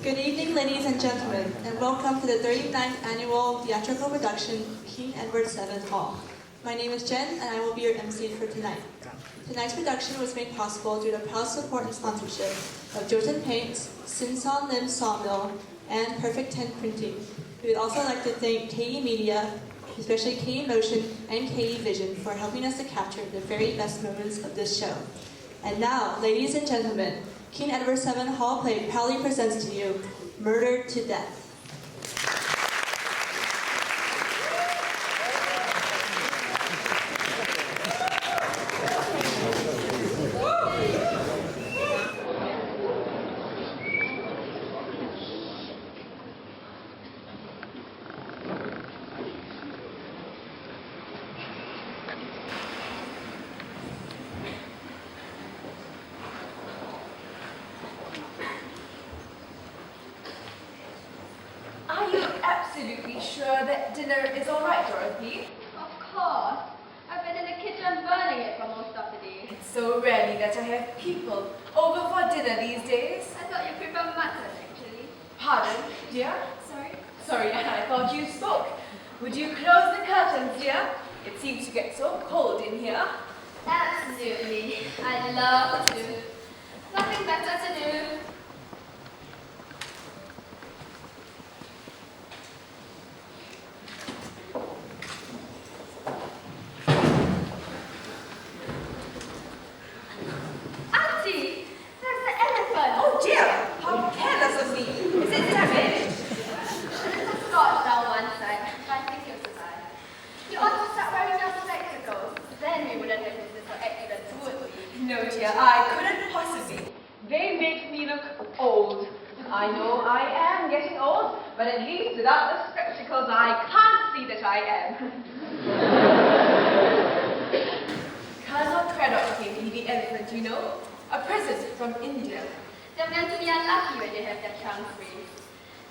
Good evening, ladies and gentlemen, and welcome to the 39th annual theatrical production, King Edward VII Hall. My name is Jen, and I will be your MC for tonight. Tonight's production was made possible due to proud support and sponsorship of Jotun Paints, Sinson Lim Sawmill, and Perfect 10 Printing. We would also like to thank KE Media, especially KE Motion and KE Vision, for helping us to capture the very best moments of this show. And now, ladies and gentlemen, King Edward VII Hall Play proudly presents to you Murdered to Death. Are you absolutely sure that dinner is all right, Dorothy? Of course. I've been in the kitchen burning it for most of the day. It's so rarely that I have people over for dinner these days. I thought you prefer mutton, actually. Pardon, dear? Sorry? Sorry, I thought you spoke. Would you close the curtains, dear? It seems to get so cold in here. Absolutely. I'd love to. Nothing better to do. Auntie! There's the elephant! Oh dear, how careless of me. Is it damaged? Scotched down one side, but I think you'll survive. You ought to start wearing your spectacles. Then we wouldn't have this little accident, would we? No, dear, I couldn't possibly. They make me look old. I know I am getting old, but at least without the spectacles, I can't see that I am. Colonel Craddock gave me the elephant, you know, a present from India. They're meant to be unlucky when they have their trunks raised.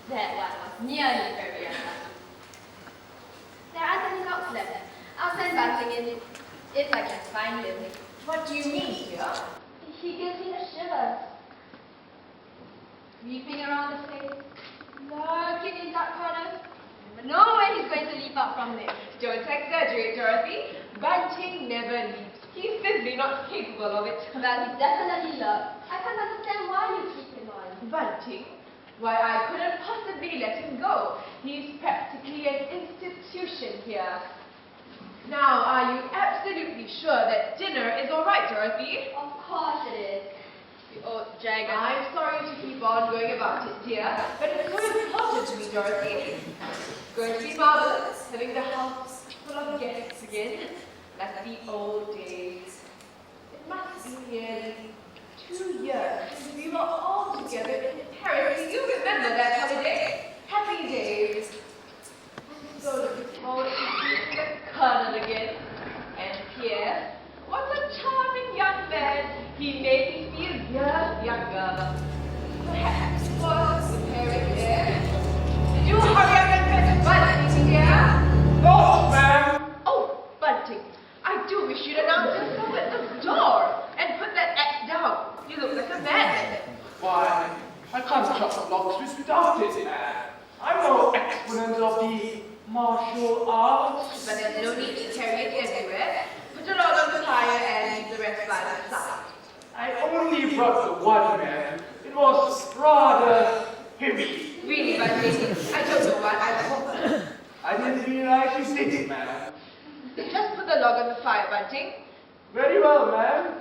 That one was nearly very unlucky. There aren't any dogs left. I'll send Bunting in if I can find him. What do you mean, dear? He gives me the shivers. Creeping around the place, lurking in dark corners. But no way he's going to leap up from there. Don't exaggerate, Dorothy. Bunting never leaves. He's simply not capable of it. Well, he definitely lurks. I can't understand why you keep him on. Bunting? Why, I couldn't possibly let him go. He's practically an institution here. Now, are you absolutely sure that dinner is all right, Dorothy? Of course it is. You old dragon. I'm sorry to keep on going about it, dear, but it's so important to me, Dorothy. It's going to be marvelous, having the house full of guests again, like the old days. It must be nearly 2 years since we were all together in Paris. Do you remember that holiday? Happy days. I'm so looking forward to seeing the Colonel again. And Pierre, what a charming young man. He made me feel years younger. Perhaps it was the parent there. Did you hurry up and fetch Bunting, dear? No, ma'am. Oh, Bunting, I do wish you'd announce yourself at the door and put that axe down. You look like a madman. Why, I can't shut the locksmith without it, ma'am. I'm no exponent of the martial arts. But there's no need to carry it everywhere. Put it all on the fire and leave the rest by the side. I only brought the one, ma'am. It was rather heavy. Really, Bunting, I don't know what I thought. I didn't realize you did it, ma'am. Just put the log on the fire, Bunting. Very well, ma'am.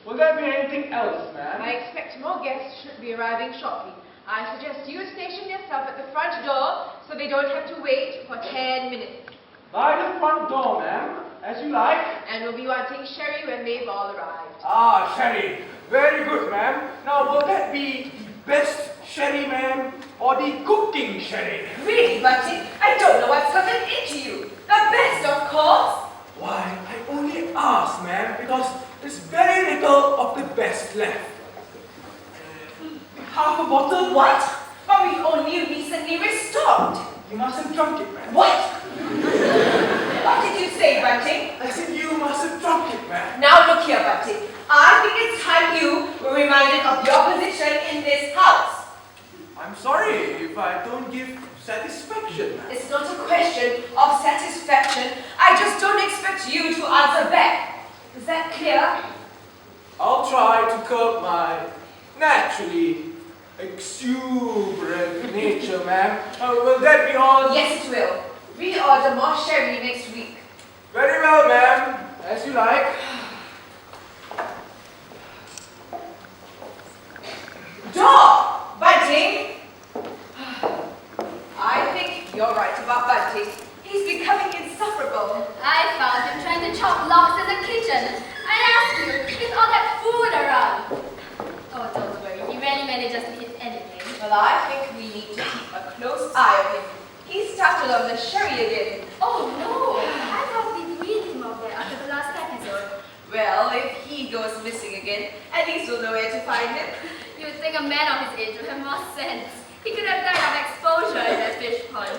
Will there be anything else, ma'am? I expect more guests should be arriving shortly. I suggest you station yourself at the front door so they don't have to wait for 10 minutes. By the front door, ma'am. As you like. And we'll be wanting sherry when they've all arrived. Ah, sherry. Very good, ma'am. Now, will that be the best sherry, ma'am, or the cooking sherry? Really, Bunting? I don't know what's gotten into you. The best, of course. Why, I only ask, ma'am, because there's very little of the best left. Half a bottle? What? But we only recently restocked. You mustn't drunk it, ma'am. What? What did you say, Bunting? I said you mustn't drunk it, ma'am. Now look here, Bunting. I think it's time you were reminded of your position in this house. I'm sorry if I don't give satisfaction, ma'am. It's not a question of satisfaction. I just don't expect you to answer back. Is that clear? I'll try to curb my naturally exuberant nature, ma'am. Will that be all? Yes, it will. Reorder more sherry next week. Very well, ma'am. As you like. Door! Bunting! I think you're right about Bunting. He's becoming insufferable. I found him trying to chop logs in the kitchen. I asked you, with all that food around. Oh, don't worry, he rarely manages to hit anything. Well, I think we need to keep a close eye on him. He started on the sherry again. Oh no, I thought we'd weed him out there after the last episode. Well, if he goes missing again, at least we'll know where to find him. You would think a man of his age would have more sense. He could have died of exposure in that fish pond.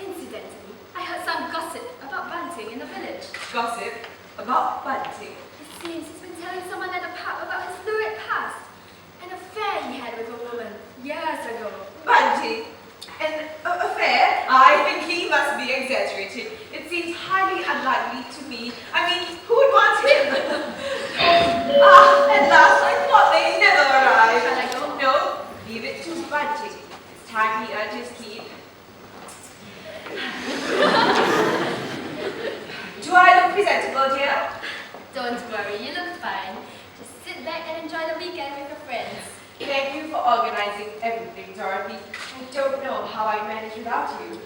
Incidentally, I heard some gossip about Bunting in the village. Gossip about Bunting. It seems he's been telling someone at the pub about his lurid past. An affair he had with a woman years ago. Bunting? An affair? I think he must be exaggerating. It seems highly unlikely to me. I mean, who would want him? At last I thought they'd never arrive. Shall I go? No, leave it to Bunting. It's time he earned his keep. Do I look presentable, dear? Don't worry, you look fine. Just sit back and enjoy the weekend with your friends. Thank you for organizing everything, Dorothy. I don't know how I'd manage without you.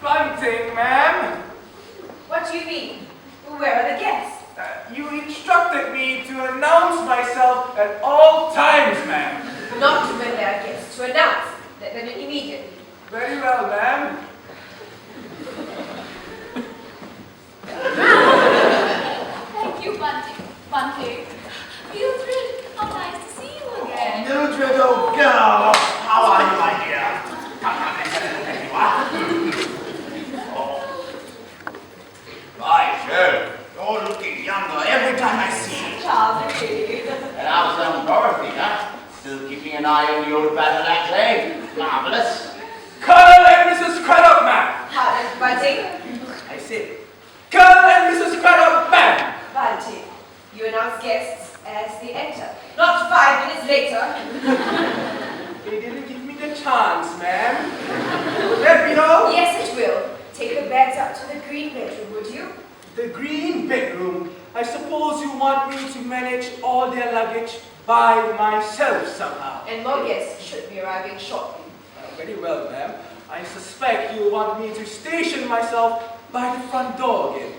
Bunting, ma'am. What do you mean? Where are the guests? You instructed me to announce myself at all times, ma'am. Not when there are guests to announce. Let them in immediately. Very well, ma'am. Thank you, Bunting. Mildred, how nice to see you again. Mildred, oh girl, how are you, my dear? Come, there you are. Oh. Right, Joe, you're looking younger every time I see you. Charles, really? And how's Dorothy, huh? Still keeping an eye on the old battle axe, eh? Marvelous. Colonel and Mrs. Craddock, ma'am. Pardon, Bunting? I said, Colonel and Mrs. Craddock, ma'am. Bunting, you announce guests as they enter. Not 5 minutes later. They didn't give me the chance, ma'am. Would that be all? Yes, it will. Take your bags up to the green bedroom, would you? The green bedroom. I suppose you want me to manage all their luggage by myself somehow. And more guests should be arriving shortly. Very well, ma'am. I suspect you want me to station myself by the front door again,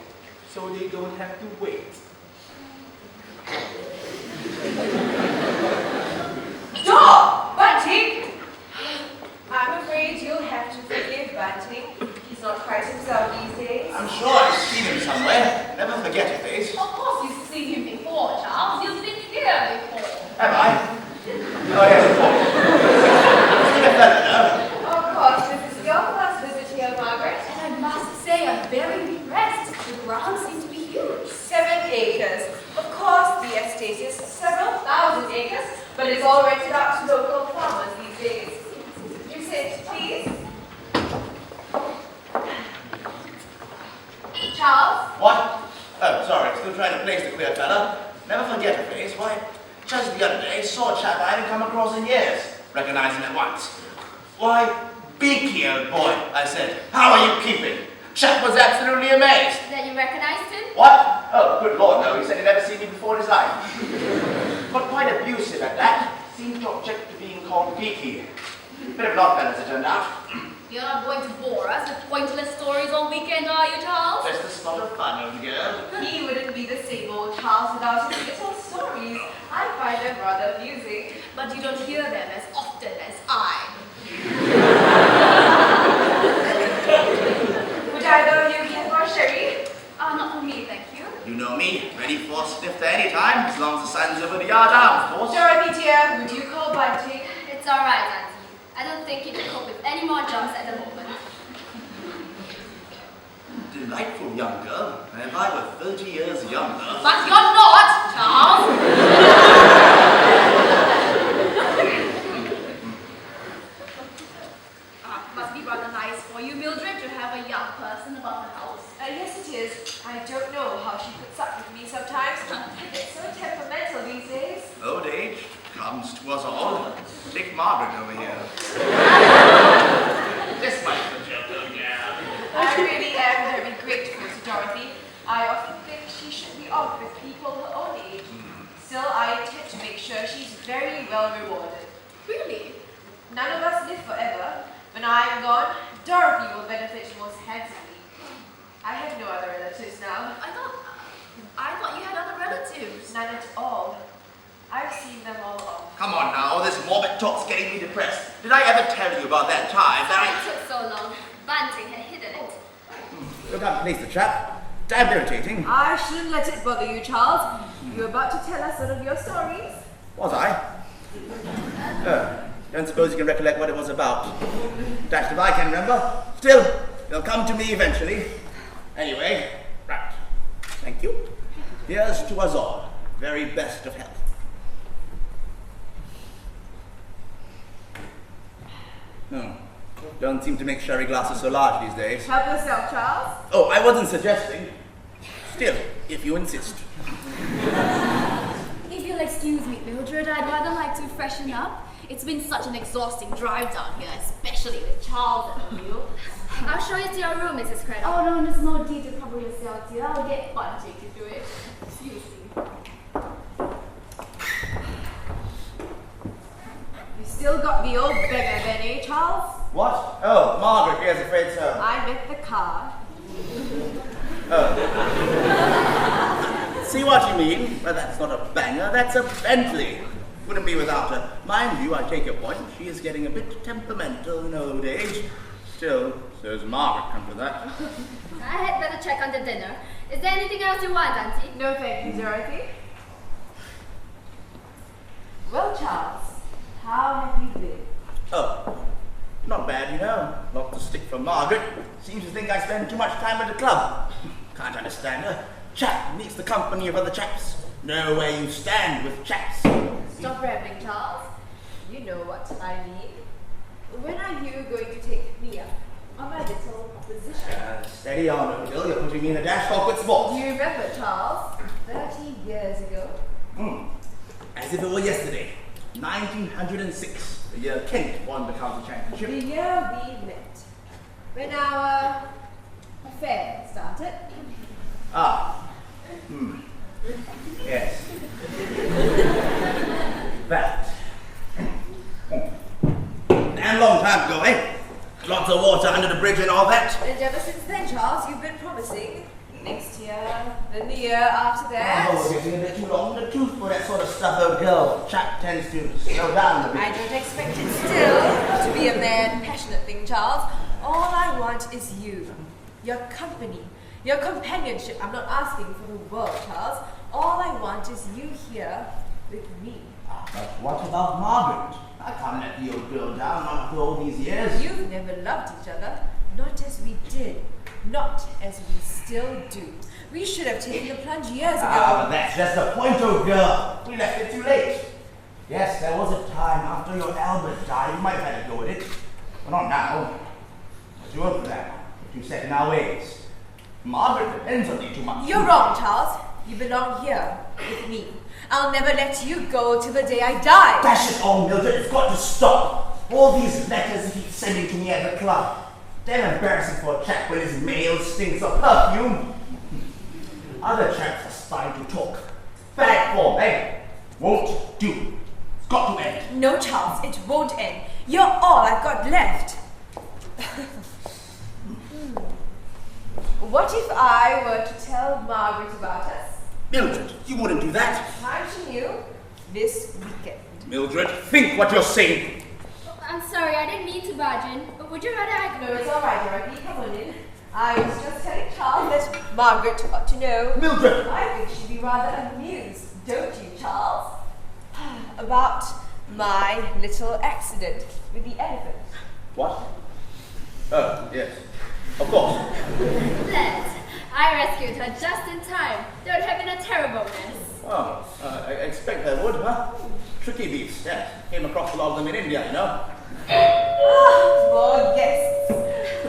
so they don't have to wait. Door! Bunting! I'm afraid you'll have to forgive Bunting. He's not quite himself these days. I'm sure I've seen him somewhere. Never forget a face. Of course you've seen him before, Charles. You've been here before. Have I? Oh, yes, of course. Seen a feather, no? Of course, this is your first visit here, Margaret. And I must say I'm very impressed. The grounds seem to be huge. 7 acres. Of course, the estate is several thousand acres, but it's all rented out to local farmers these days. You sit, please. Charles? What? Oh, sorry, still trying to place the queer fella. Never forget a face. Why, just the other day, saw a chap I hadn't come across in years. Recognized him at once. Why, Beaky, old boy, I said. How are you keeping? Chap was absolutely amazed. That you recognized him? What? Oh, good Lord, no. He said he'd never seen me before in his life. But quite abusive at that. Seemed to object to being called Beaky. Bit of an odd fellow, as it turned out. You're not going to bore us with pointless stories all weekend, are you, Charles? Just a spot of fun, old girl. He wouldn't be the same old Charles without his little stories. I find them rather amusing. But you don't hear them as often as I. Would either of you care for sherry? Not for me, thank you. You know me, ready for a snifter any time, as long as the sun's over the yard arm, of course. Dorothy, dear, would you call Bunting? It's all right, Auntie. I don't think he can cope with any more jumps at the moment. Do delightful young girl, and if I were 30 years younger... But you're not, Charles! Must be rather nice for you, Mildred, to have a young person about the house. Yes, it is. I don't know how she puts up with me sometimes. It's so temperamental these days. Old age comes to us all. Take Margaret over here. This might be a joke, yeah. I really am very grateful to Dorothy. I often think she should be off with people her own age. Still, I intend to make sure she's very well rewarded. Really? None of us live forever. When I'm gone, Dorothy will benefit most handsomely. I have no other relatives now. I thought you had other relatives. None at all. I've seen them all off. Come on now, this morbid talk's getting me depressed. Did I ever tell you about that time that It took so long. Bunting had hidden it. Look up, place the trap. Damn irritating. I shouldn't let it bother you, Charles. You're about to tell us one of your stories. Was I? Don't suppose you can recollect what it was about. Dashed if I can remember. Still, it'll come to me eventually. Anyway, right. Thank you. Here's to us all. Very best of health. Don't seem to make sherry glasses so large these days. Help yourself, Charles. Oh, I wasn't suggesting. Still, if you insist. If you'll excuse me, Mildred, I'd rather like to freshen up. It's been such an exhausting drive down here, especially with Charles and you. I'll show you to your room, Mrs. Cradle. Oh no, there's no need to cover yourself, dear. I'll get Bunting to do it. Excuse me. You still got the old beggar then, eh, Charles? What? Oh, Margaret, yes, afraid so. I meant the car. See what you mean? Well, that's not a banger, that's a Bentley. Wouldn't be without her. Mind you, I take your point. She is getting a bit temperamental in old age. Still, so's Margaret, come to that. I had better check on the dinner. Is there anything else you want, Auntie? No, thank you, Dorothy. Well, Charles, how have you been? Oh, not bad, you know. Not to stick for Margaret. Seems to think I spend too much time at the club. Can't understand her. Chap needs the company of other chaps. Know where you stand with chaps. Stop rambling, Charles. You know what I mean. When are you going to take me up on my little position? Steady on, Bill. You're putting me in a dash awkward spot. Do you remember, Charles? 30 years ago. As if it were yesterday. 1906. The year Kent won the county The championship. year we met. When our affair started. Yes. That. Damn long time ago, eh? Lots of water under the bridge and all that. And ever since then, Charles, you've been promising. Next year, then the year after that. Oh, getting a bit too long in the tooth for that sort of stuff, old girl. Chap tends to slow down a bit. I don't expect it still to be a mad, passionate thing, Charles. All I want is you. Your company. Your companionship. I'm not asking for the world, Charles. All I want is you here with me. But what about Margaret? I can't let the old girl down after all these years. You've never loved each other. Not as we did. Not as we still do. We should have taken the plunge years ago. But that's just the point, old girl. We left it too late. Yes, there was a time after your Albert died, we might have had to go with it. But not now. We're too old for that. We're too set in our ways. Margaret depends on you too much. You're wrong, Charles. You belong here with me. I'll never let you go till the day I die. Dash it all, Mildred. It's got to stop. All these letters you keep sending to me at the club. Damn embarrassing for a chap when his mail stinks of perfume. Other chaps are starting to talk. Bad form, eh? Won't do. It's got to end. No, Charles, it won't end. You're all I've got left. What if I were to tell Margaret about us? Mildred, you wouldn't do that. Time she knew this weekend. Mildred, think what you're saying. I'm sorry, I didn't mean to barge in, but would you rather I... No, it's all right, Dorothy. Come on in. I was just telling Charles that Margaret ought to know. Mildred! I think she'd be rather amused, don't you, Charles? About my little accident with the elephant. What? Oh, yes. Of course. Let. I rescued her just in time. There would have been a terrible mess. Oh, I expect there would, huh? Tricky beasts, yes. Came across a lot of them in India, you know. More guests.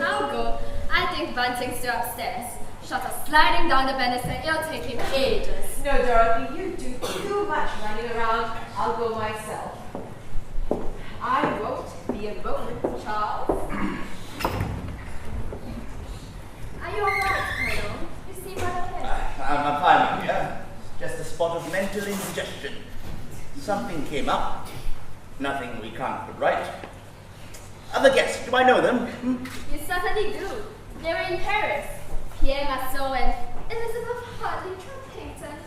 I'll go. I think Bunting's still upstairs. Shot her sliding down the banister. It'll take him ages. No, Dorothy, you do too much running around. I'll go myself. I won't be a moment, Charles. Are you alright, Colonel? You seem rather pale. I'm fine, my dear. Just a spot of mental indigestion. Something came up. Nothing we can't put right. Other guests, do I know them? You certainly do. They were in Paris. Pierre Masseau and Elizabeth Hartley Trumpington.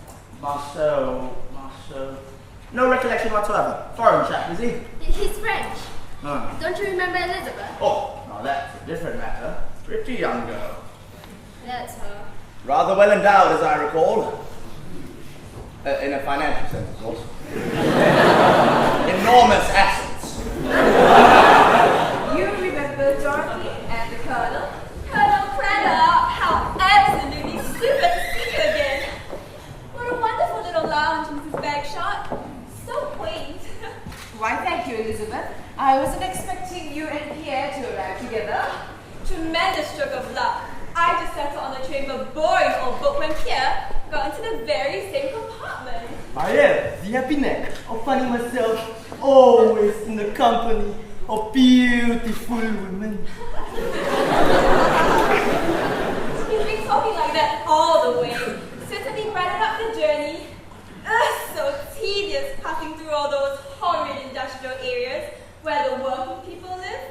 Marceau. No recollection whatsoever. Foreign chap, is he? He's French. Oh. Don't you remember Elizabeth? Oh, now that's a different matter. Pretty young girl. That's her. Rather well endowed, as I recall. In a financial sense, of course. Enormous assets. You remember Dorothy and the Colonel? Colonel Cranmer, how absolutely super to see you again. What a wonderful little lounge, Mrs. Bagshot. So quaint. Why, thank you, Elizabeth. I wasn't expecting you and Pierre to arrive together. Tremendous stroke of luck. I just settled on a train of a boring old book when Pierre got into the very same compartment. I have the happiness of finding myself always in the company of beautiful women. He's been talking like that all the way. Certainly brightened up the journey. So tedious passing through all those horrid industrial areas where the working people live.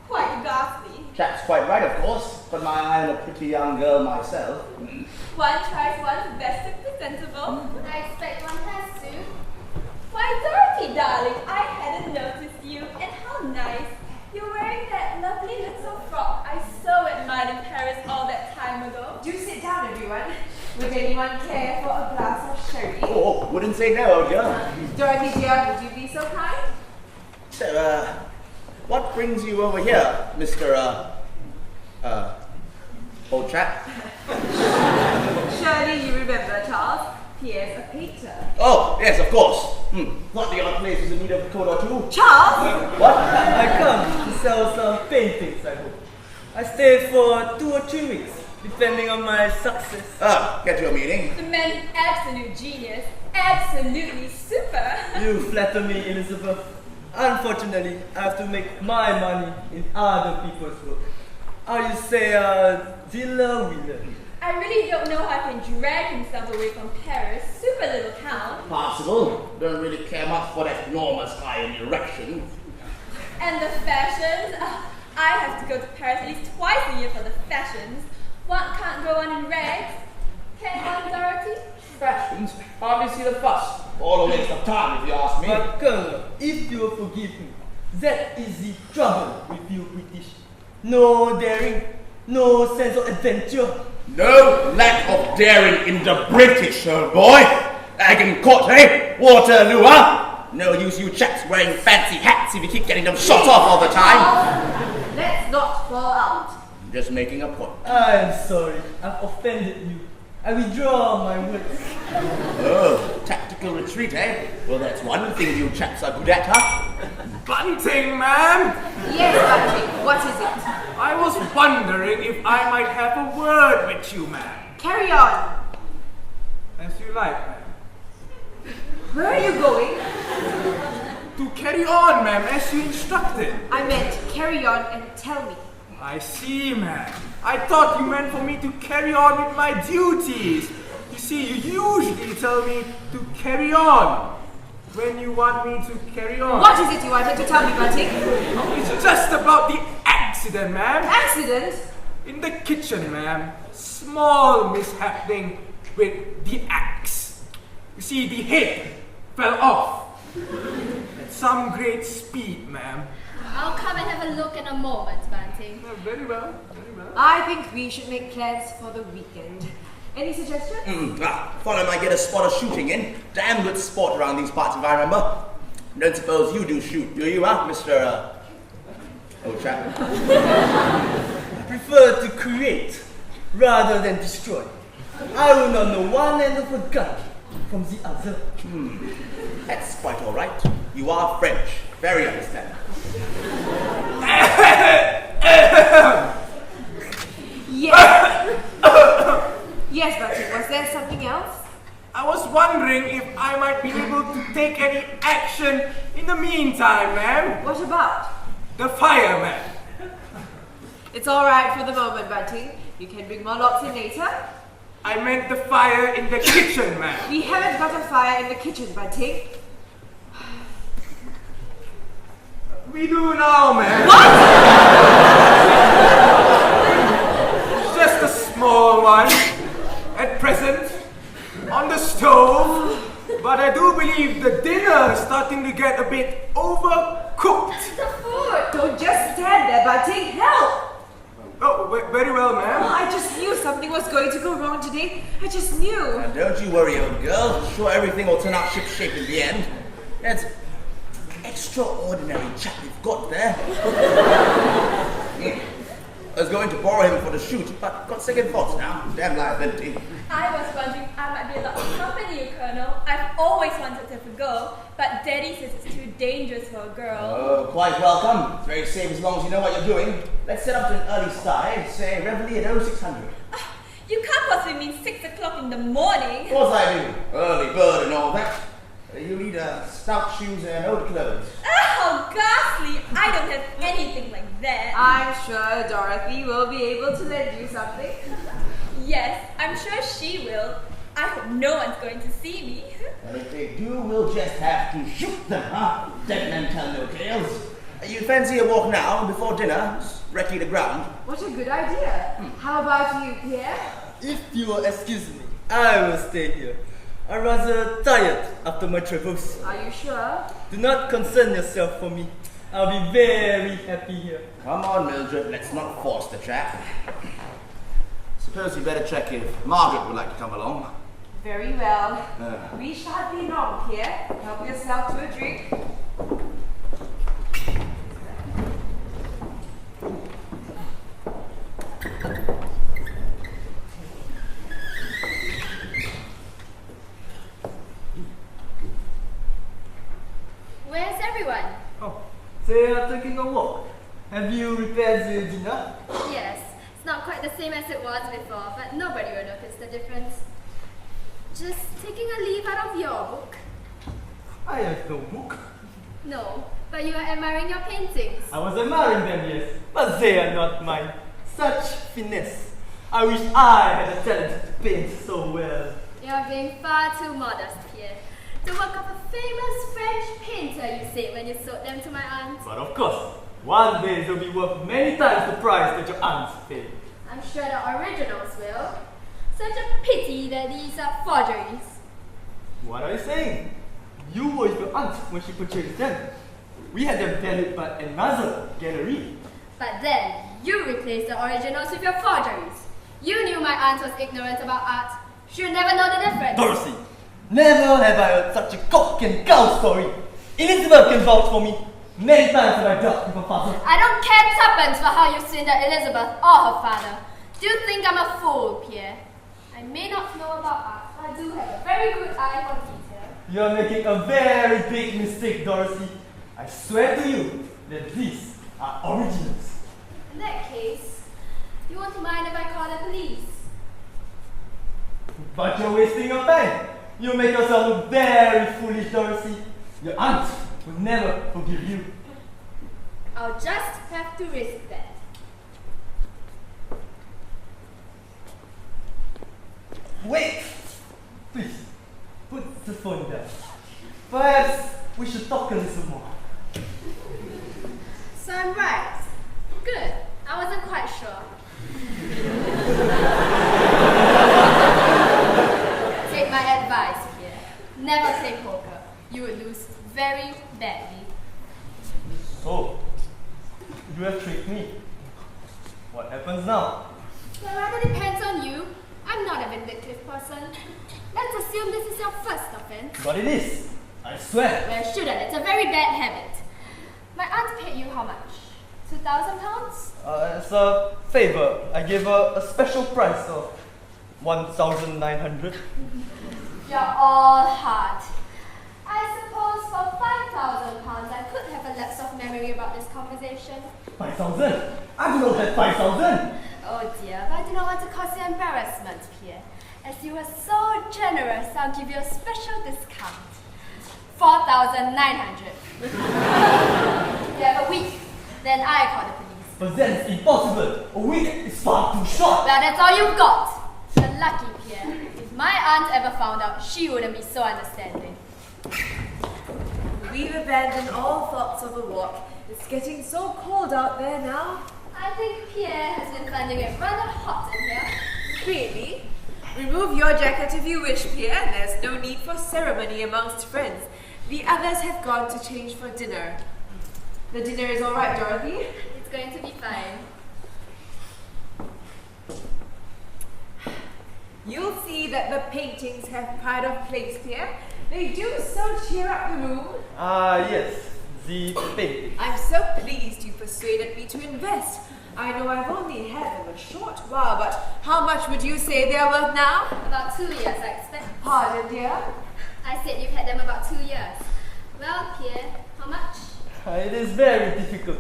Quite ghastly. Chap's quite right, of course, but I am a pretty young girl myself. One tries one's best to be presentable. I expect one has to. Why, Dorothy, darling, I hadn't noticed you, and how nice. You're wearing that lovely little frock I so admired in Paris all that time ago. Do sit down, everyone. Would anyone care for a glass of sherry? Oh, wouldn't say no, old girl. Dorothy, dear, would you be so kind? So, what brings you over here, Mr. Old chap? Surely you remember, Charles. Pierre's a painter. Oh, yes, of course. Thought the odd place was in need of a coat or two. Charles! What? I come to sell some paintings, I hope. I stayed for 2 or 3 weeks, depending on my success. Ah, get your meaning. The man's an absolute genius. Absolutely super. You flatter me, Elizabeth. Unfortunately, I have to make my money in other people's work. How you say, Villa Wheeler. I really don't know how I can drag himself away from Paris. Super little town. Possible. Don't really care much for that enormous iron erection. And the fashions. I have to go to Paris at least twice a year for the fashions. One can't go on in rags. Can one, Dorothy? Fashions? Hardly see the fuss. All a waste of time, if you ask me. But Colonel, if you will forgive me, that is the trouble with you British. No daring, no sense of adventure. No lack of daring in the British, old boy. Agincourt, eh? Waterloo, huh? No use you chaps wearing fancy hats if you keep getting them shot off all the time. Let's not fall out. I'm just making a point. I am sorry, I've offended you. I withdraw my words. Oh, tactical retreat, eh? Well, that's one thing you chaps are good at, huh? Bunting, ma'am! Yes, Bunting, what is it? I was wondering if I might have a word with you, ma'am. Carry on. As you like, ma'am. Where are you going? To carry on, ma'am, as you instructed. I meant carry on and tell me. I see, ma'am. I thought you meant for me to carry on with my duties. You see, you usually tell me to carry on when you want me to carry on. What is it you wanted to tell me, Bunting? It's just about the accident, ma'am. Accident? In the kitchen, ma'am. Small mishappening with the axe. You see, the head fell off at some great speed, ma'am. I'll come and have a look in a moment, Bunting. Very well, very well. I think we should make plans for the weekend. Any suggestions? Thought I might get a spot of shooting in. Damn good sport around these parts, if I remember. Don't suppose you do shoot, do you, Mr. Old chap? prefer to create rather than destroy. I will not know one end of a gun from the other. That's quite all right. You are French. Very understandable. Yes. Yes, Bertie, was there something else? I was wondering if I might be able to take any action in the meantime, ma'am. What about? The fire, ma'am. It's alright for the moment, Bertie. You can bring more logs in later. I meant the fire in the kitchen, ma'am. We haven't got a fire in the kitchen, Bertie. We do now, ma'am. Just a small one at present on the stove, but I do believe the dinner is starting to get a bit overcooked. The food! Don't just stand there, Bertie. Help! Oh, very well, Oh, ma'am. I just knew something was going to go wrong today. I just knew. And don't you worry, old girl. Sure everything will turn out ship-shape in the end. That's extraordinary chap you've got there. I was going to borrow him for the shoot, but got second thoughts now. Damn liability. I was wondering I might be allowed to accompany you, Colonel. I've always wanted to have a go, but Daddy says it's too dangerous for a girl. Oh, quite welcome. It's very safe as long as you know what you're doing. Let's set up to an early start, say Reveille at 0600. You can't possibly mean 6 o'clock in the morning. Of course I do. Early bird and all that. You need stout shoes and old clothes. How ghastly! I don't have anything like that. I'm sure Dorothy will be able to lend you something. Yes, I'm sure she will. I hope no one's going to see me. And if they do, we'll just have to shoot them, huh? Dead men tell no tales. You fancy a walk now before dinner? Just recce the ground. What a good idea. How about you, Pierre? If you will excuse me, I will stay here. I'm rather tired after my travels. Are you sure? Do not concern yourself for me. I'll be very happy here. Come on, Mildred, let's not force the trap. Suppose you better check if Margaret would like to come along. Very well. We shan't be long, Pierre. Help yourself to a drink. Where's everyone? Oh, they are taking a walk. Have you repaired the dinner? Yes, it's not quite the same as it was before, but nobody will notice the difference. Just taking a leaf out of your book. I have no book. No, but you are admiring your paintings. I was admiring them, yes, but they are not mine. Such finesse. I wish I had the talent to paint so well. You are being far too modest, Pierre. The work of a famous French painter, you said when you sold them to my aunt. But of course, one day they'll be worth many times the price that your aunt paid. I'm sure the originals will. Such a pity that these are forgeries. What are you saying? You were with your aunt when she purchased them. We had them valued by another gallery. But then, you replaced the originals with your forgeries. You knew my aunt was ignorant about art. She would never know the difference. Dorothy, never have I heard such a cock and cow story. Elizabeth can vouch for me. Many times have I dealt with her father. I don't care tuppence for how you swindled Elizabeth or her father. Do you think I'm a fool, Pierre? I may not know about art, but I do have a very good eye for detail. You are making a very big mistake, Dorothy. I swear to you that these are originals. In that case, you won't mind if I call the police? But you're wasting your time. You make yourself look very foolish, Dorothy. Your aunt will never forgive you. I'll just have to risk that. Wait! Please, put the phone down. Perhaps we should talk a little more. So I'm right. Good. I wasn't quite sure. Take my advice, Pierre. Never play poker. You will lose very badly. So, you have tricked me. What happens now? That rather depends on you. I'm not a vindictive person. Let's assume this is your first offense. But it is. I swear. Well, shouldn't. It's a very bad habit. My aunt paid you how much? £2,000? As a favor, I gave her a special price of 1,900. You're all hard. I suppose for £5,000 I could have a lapse of memory about this conversation. 5,000? I do not have 5,000. Oh dear, but I do not want to cause you embarrassment, Pierre. As you were so generous, I'll give you a special discount. 4,900. You have a week, then I call the police. But that's impossible. A week is far too short. Well, that's all you've got. You're lucky, Pierre. If my aunt ever found out, she wouldn't be so understanding. We've abandoned all thoughts of a walk. It's getting so cold out there now. I think Pierre has been finding it rather hot in here. Really? Remove your jacket if you wish, Pierre. There's no need for ceremony amongst friends. The others have gone to change for dinner. The dinner is all right, Dorothy? It's going to be fine. You'll see that the paintings have pride of place, Pierre. They do so cheer up the room. Ah, yes. The painting. I'm so pleased you persuaded me to invest. I know I've only had them a short while, but how much would you say they're worth now? About 2 years, I expect. Pardon, dear? I said you've had them about 2 years. Well, Pierre, how much? It is very difficult.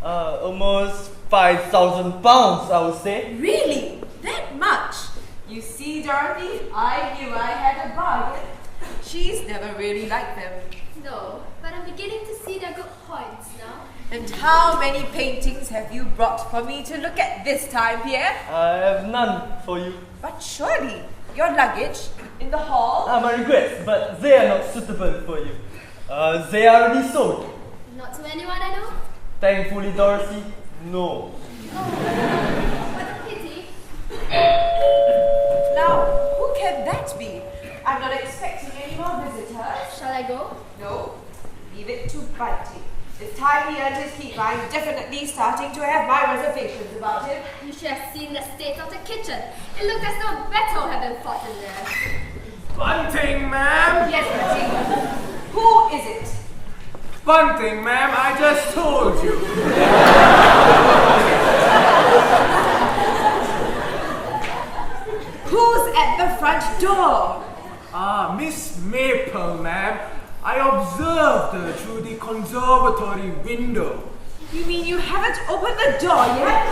Almost 5,000 pounds, I would say. Really? That much? You see, Dorothy, I knew I had a bargain. She's never really liked them. No, but I'm beginning to see their good points now. And how many paintings have you brought for me to look at this time, Pierre? I have none for you. But surely, your luggage in the hall? My regrets, but they are not suitable for you. They are already sold. Not to anyone I know? Thankfully, Dorothy, no. Oh, what a pity. Now, who can that be? I'm not expecting any more visitors. Shall I go? No, leave it to Bunty. This time he earned his keep, I'm definitely starting to have my reservations about him. You should have seen the state of the kitchen. It looked as though battle had been fought in there. Bunting, ma'am! Yes, Bunty. Who is it? Bunting, ma'am, I just told you. Who's at the front door? Ah, Miss Maple, ma'am. I observed her through the conservatory window. You mean you haven't opened the door yet?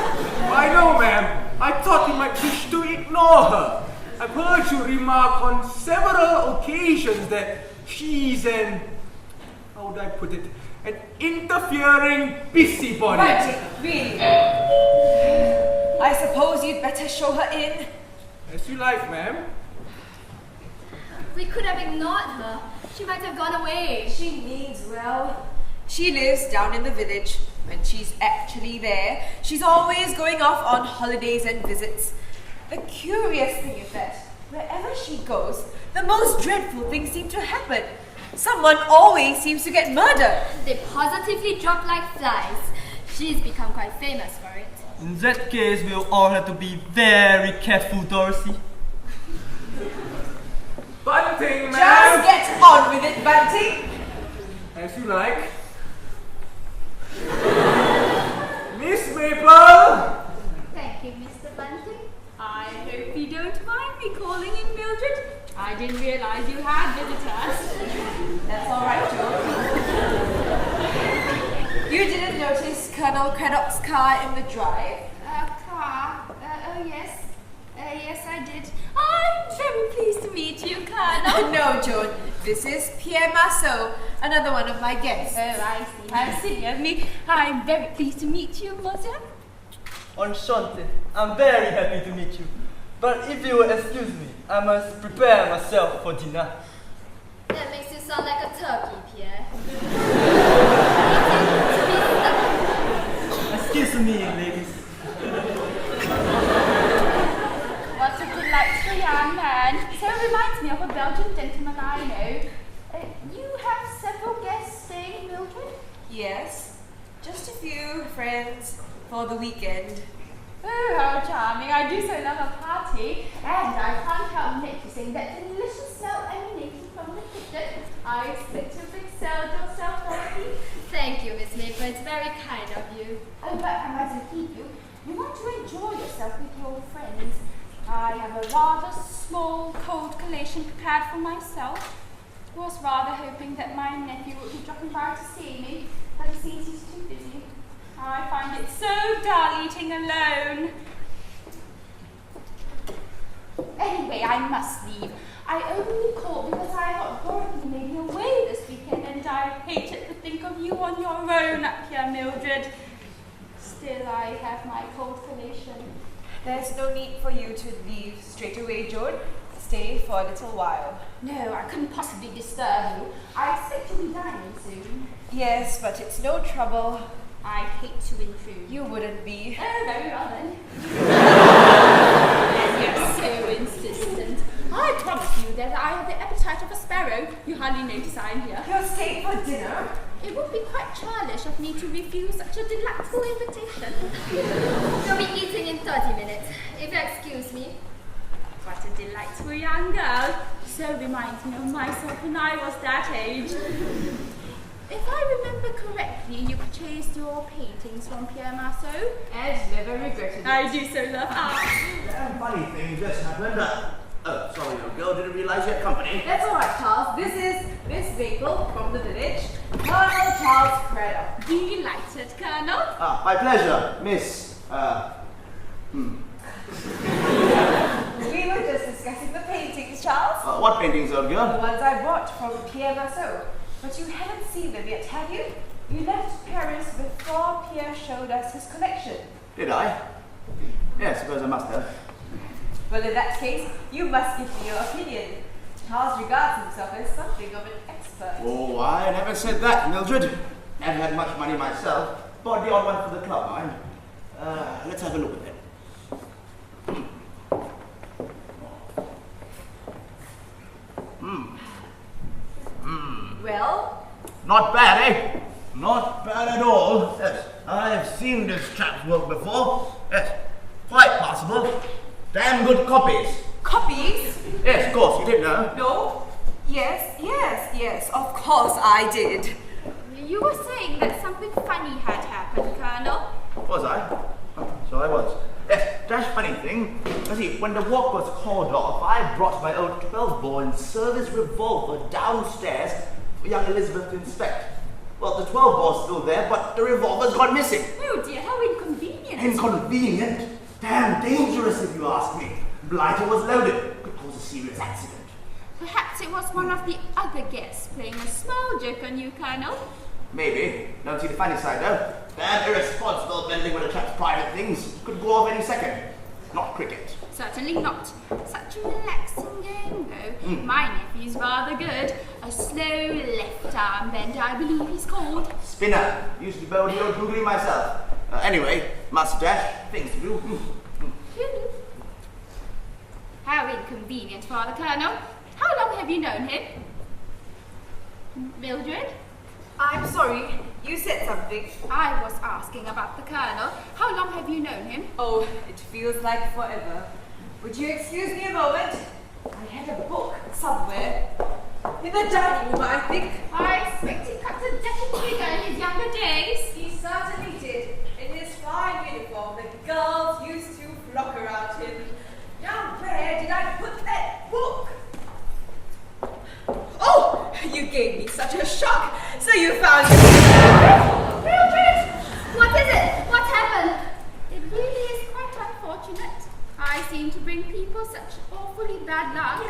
I know, ma'am. I thought you might wish to ignore her. I've heard you remark on several occasions that she's how would I put it, an interfering busybody. Bunty, really? I suppose you'd better show her in. As you like, ma'am. We could have ignored her. She might have gone away. She means well. She lives down in the village. When she's actually there, she's always going off on holidays and visits. The curious thing is that wherever she goes, the most dreadful things seem to happen. Someone always seems to get murdered. They positively drop like flies. She's become quite famous for it. In that case, we'll all have to be very careful, Dorothy. Bunting, ma'am! Just get on with it, Bunty. As you like. Miss Maple! Thank you, Mr. Bunting. I hope you don't mind me calling in Mildred. I didn't realize you had visitors. That's all right, Joe. You didn't notice Colonel Craddock's car in the drive? Car? Oh, yes. Yes, I did. I'm very pleased to meet you, Colonel. No, Joan. This is Pierre Marceau, another one of my guests. Oh, I see. How silly of me. I'm very pleased to meet you, monsieur. Enchanté. I'm very happy to meet you. But if you will excuse me, I must prepare myself for dinner. That makes you sound like a turkey, Pierre. Excuse me, ladies. What a delightful young man. So reminds me of a Belgian gentleman I know. You have several guests staying in Mildred? Yes, just a few friends for the weekend. Oh, how charming. I do so love a party. And I can't help noticing that delicious smell emanating from the kitchen. I expect you've excelled yourself, Dorothy. Thank you, Miss Maple. It's very kind of you. rather small, cold collation prepared for myself. Was rather hoping that my nephew would be dropping by to see me, but it seems he's too busy. I find it so dull eating alone. Anyway, I must leave. I only called because I thought Dorothy may be away this weekend, and I hated to think of you on your own up here, Mildred. Still, I have my cold collation. There's no need for you to leave straight away, Joan. Stay for a little while. No, I couldn't possibly disturb you. I expect to be dining soon. Yes, but it's no trouble. I hate to intrude. You wouldn't be. Oh, very well then. You're so insistent. I promise you that I have the appetite of a sparrow. You hardly notice I am here. You're staying for dinner? It would be quite childish of me to refuse such a delightful invitation. You'll be eating in 30 minutes, if you excuse me. What a delightful young girl. So reminds me of myself when I was that age. If I remember correctly, you purchased your paintings from Pierre Marceau. And never regretted it. I do so love art. Damn funny thing just happened. Oh, sorry, little girl, didn't realize you had company. That's all right, Charles. This is Miss Maple from the village. Colonel Charles Craddock. Delighted, Colonel. Ah, my pleasure, Miss, We were just discussing the paintings, Charles. what paintings, old The girl? ones I bought from Pierre Marceau. But you haven't seen them yet, have you? You left Paris before Pierre showed us his collection. Did I? Yes, suppose I must have. Well, in that case, you must give me your opinion. Charles regards himself as something of an expert. Oh, I never said that, Mildred. Never had much money myself. Bought the odd one for the club, mind. Let's have a look at them. Well, Not bad, eh? Not bad at all. Yes, I've seen this chap's work before. Yes, quite possible. Damn good copies. copies? Yes, of course, you did know. No? Yes, of course I did. You were saying that something funny had happened, Colonel. Was I? Oh, so I was. Yes, that's funny thing. You see, when the walk was called off, I brought my old 12-bore in service revolver downstairs for young Elizabeth to inspect. Well, the 12-bore's still there, but the revolver's gone missing. Oh dear, how inconvenient. Inconvenient? Damn dangerous if you ask me. Blighter was loaded. Could cause a serious accident. Perhaps it was one of the other guests playing a small joke on you, Colonel. Maybe. Don't see the funny side though. Damn irresponsible meddling with a chap's private things. Could go off any second. Not cricket. Certainly not. Such a relaxing game, though. My nephew's rather good. A slow left arm bender, I believe he's called. Spinner. Used to bowl the old googly myself. Anyway, mustache. Things to do. How inconvenient, Father Colonel. How long have you known him? Mildred? I'm sorry, you said something. I was asking about the Colonel. How long have you known him? Oh, it feels like forever. Would you excuse me a moment? I had a book somewhere. In the dining room, I think. I expect he cut a decent figure in his younger days. He certainly did. In his fine uniform, the girls used to flock around him. Now where did I put that book? Oh, you gave me such a shock. So you found it. Mildred! What is it? What happened? It really is quite unfortunate. I seem to bring people such awfully bad luck.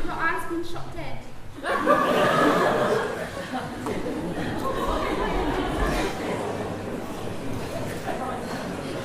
Your aunt's been shot dead.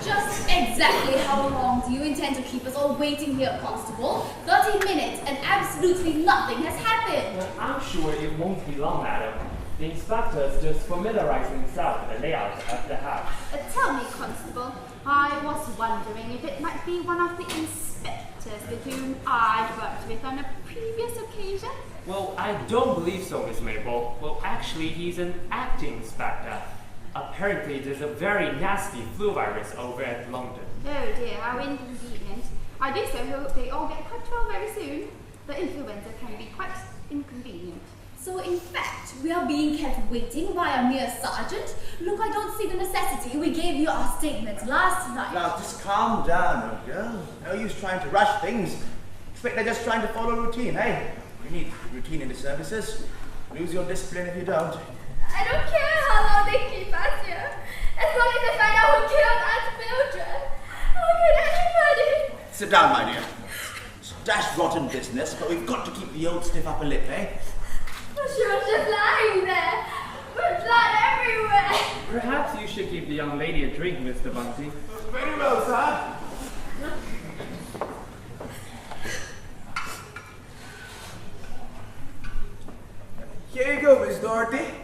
Just exactly how long do you intend to keep us all waiting here, Constable? 30 minutes and absolutely nothing has happened. I'm sure it won't be long, madam. The inspector's just familiarizing himself with the layout of the house. Tell me, Constable, I was wondering if it might be one of the inspectors with whom I've worked with on a previous occasion. Well, I don't believe so, Miss Maple. Well, actually, he's an acting inspector. Apparently, there's a very nasty flu virus over at London. Oh dear, how inconvenient. I do so hope they all get quite well very soon. The influenza can be quite inconvenient. So So in fact, we are being kept waiting by a mere sergeant? Look, I don't see the necessity. We gave you our statements last night. Now, just calm down, old girl. No use trying to rush things. Expect they're just trying to follow routine, eh? We need routine in the services. Lose your discipline if you don't. I don't care how long they keep us here. As long as they find out who killed Aunt Mildred. How could anybody? Sit down, my dear. It's dash rotten business, but we've got to keep the old stiff upper lip, eh? She was just lying there, with blood everywhere. Perhaps you should give the young lady a drink, Mr. Bunty. Very well, sir. Here you go, Miss Dorothy.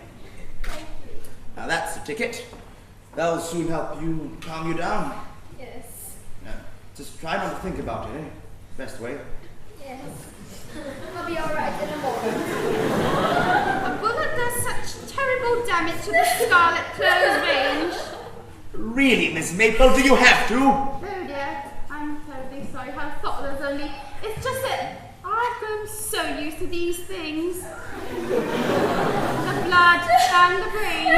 Now that's the ticket. That'll soon help you calm you down. Yes, Now, just try not to think about it, eh? Best way. yes. I'll be alright in a moment. A bullet does such terrible damage to the scarlet close range. Really, Miss Maple, do you have to? Oh dear, I'm terribly sorry. I thought there was only... It's just that I've grown so used to these things. The blood and the brain.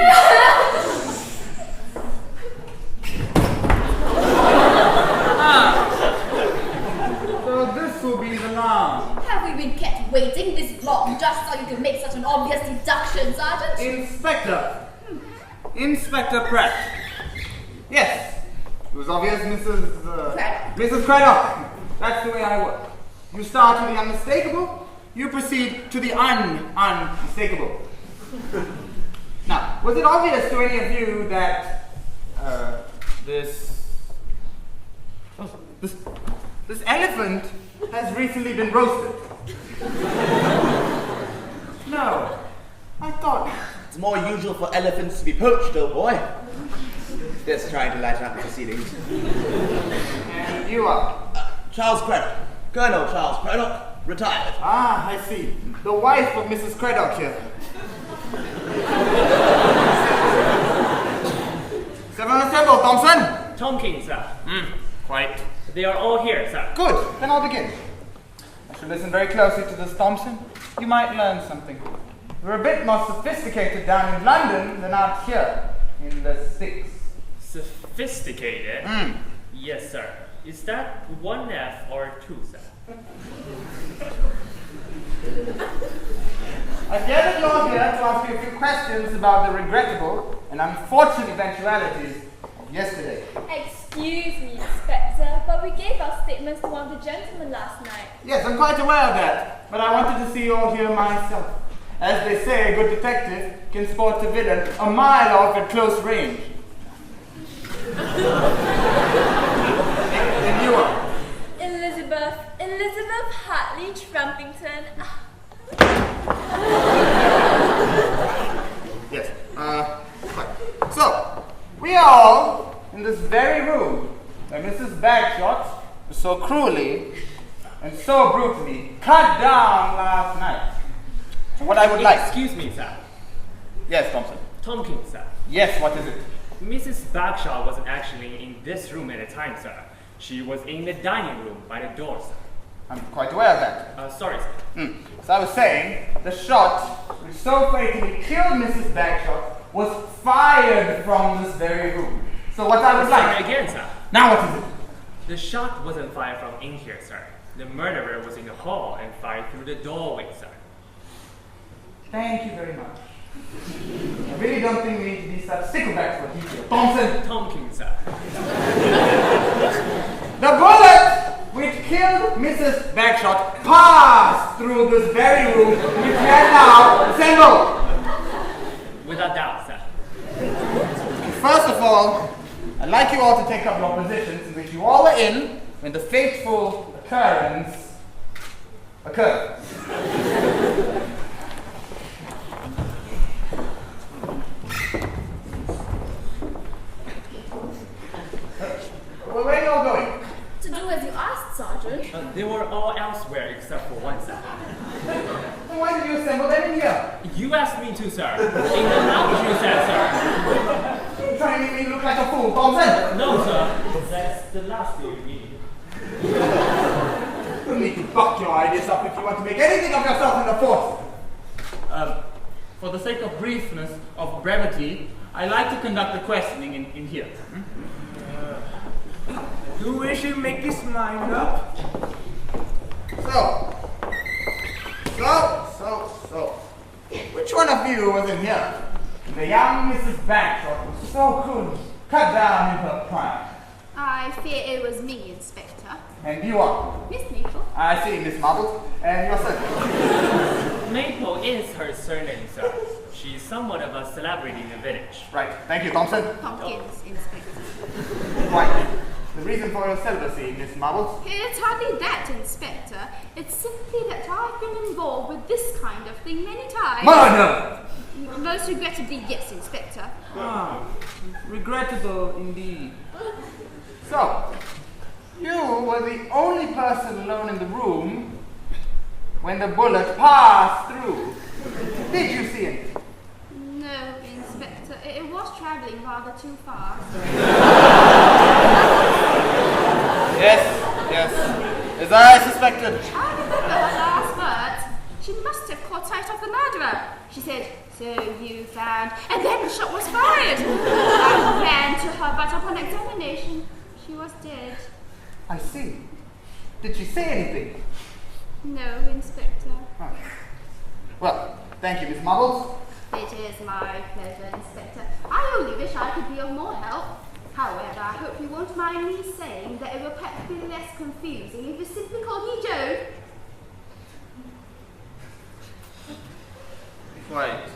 So this will be the last. Have we been kept waiting this long just so you can make such an obvious deduction, Sergeant? Inspector. Inspector Pratt. Yes. It was obvious, Craddock. Mrs. Craddock. That's the way I work. You start with the unmistakable, you proceed to the unmistakable. Now, was it obvious to any of you that this elephant has recently been roasted? No. I thought. It's more usual for elephants to be poached, old boy. Just trying to lighten up the proceedings. And you are? Charles Craddock. Colonel Charles Craddock, retired. Ah, I see. The wife of Mrs. Craddock here. Seven assemble, Thompson. Tompkins, sir. Quite. They are all here, sir. Good. Then I'll begin. I should listen very closely to this, Thompson. You might learn something. We're a bit more sophisticated down in London than out here in the sticks. Sophisticated? Yes, sir. Is that one F or two, sir? I gathered you're here to ask you a few questions about the regrettable and unfortunate eventualities of yesterday. Excuse me, Inspector, but we gave our statements to one of the gentlemen last night. Yes, I'm quite aware of that, but I wanted to see you all here myself. As they say, a good detective can spot a villain a mile off at close range. And you are? Elizabeth Hartley Trumpington. Yes. Right. So, we are all in this very room where Mrs. Bagshot was so cruelly and so brutally cut down last night. And what I would like... Excuse me, sir. Yes, Thompson. Tompkins, sir. Yes, what is it? Mrs. Bagshaw wasn't actually in this room at the time, sir. She was in the dining room by the door, sir. I'm quite aware of that. Sorry, sir. So I was saying, the shot which so fatally killed Mrs. Bagshot was fired from this very room. So what I would like... Sorry again, sir. Now what is it? The shot wasn't fired from in here, sir. The murderer was in the hall and fired through the doorway, sir. Thank you very much. I really don't think we need to be such sticklebacks for detail. Thompson! Tompkins, sir. The bullet which killed Mrs. Bagshot passed through this very room which we are now assembled. Without doubt, sir. First of all, I'd like you all to take up your positions in which you all were in when the fateful occurrence occurred. Well, where are you all going? To do as you asked, Sergeant. They were all elsewhere except for one, sir. Then why did you assemble them in here? You asked me to, sir. In the lounge, you said, sir. You're trying to make me look like a fool, Thompson. No, sir. That's the last thing you need. You need to buck your ideas up if you want to make anything of yourself in the force. For the sake of briefness, of brevity, I like to conduct the questioning in here. Do we should make his mind up? So. Which one of you was in here? The young Mrs. Bagshot was so cool, cut down in her prime. I fear it was me, Inspector. And you are? Miss Maple. I see, Miss Marbles. And yourself? Maple is her surname, sir. She's somewhat of a celebrity in the village. Right. Thank you, Thompson. Pumpkins, Inspector. Right. The reason for your celibacy, Miss Marbles? It's hardly that, Inspector. It's simply that I've been involved with this kind of thing many times. Murder! Most regrettably, yes, Inspector. Regrettable indeed. So, you were the only person alone in the room when the bullet passed through. Did you see it? No, Inspector. It was travelling rather too fast. Yes. As I suspected. I remember her last words. She must have caught sight of the murderer. She said, "So you found," and then the shot was fired. I ran to her, but upon examination, she was dead. I see. Did she say anything? No, Inspector. Oh. Well, thank you, Miss Marbles. It is my pleasure, Inspector. I only wish I could be of more help. However, I hope you won't mind me saying that it will perhaps be less confusing if you simply called me Joan. Right.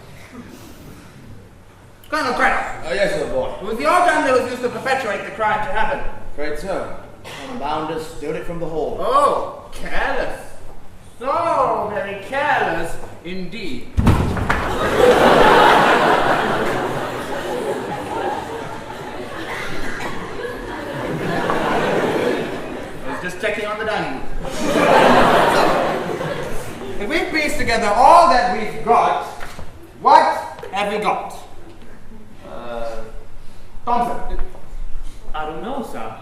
Colonel Craddock. Oh, yes, sir, boy. It was the organ that was used to perpetuate the crime to happen. Great, sir. I'm bound to steal it from the hall. Oh, careless. So very careless indeed. I was just checking on the dining room. So, if we piece together all that we've got, what have we got? Thompson. I don't know, sir.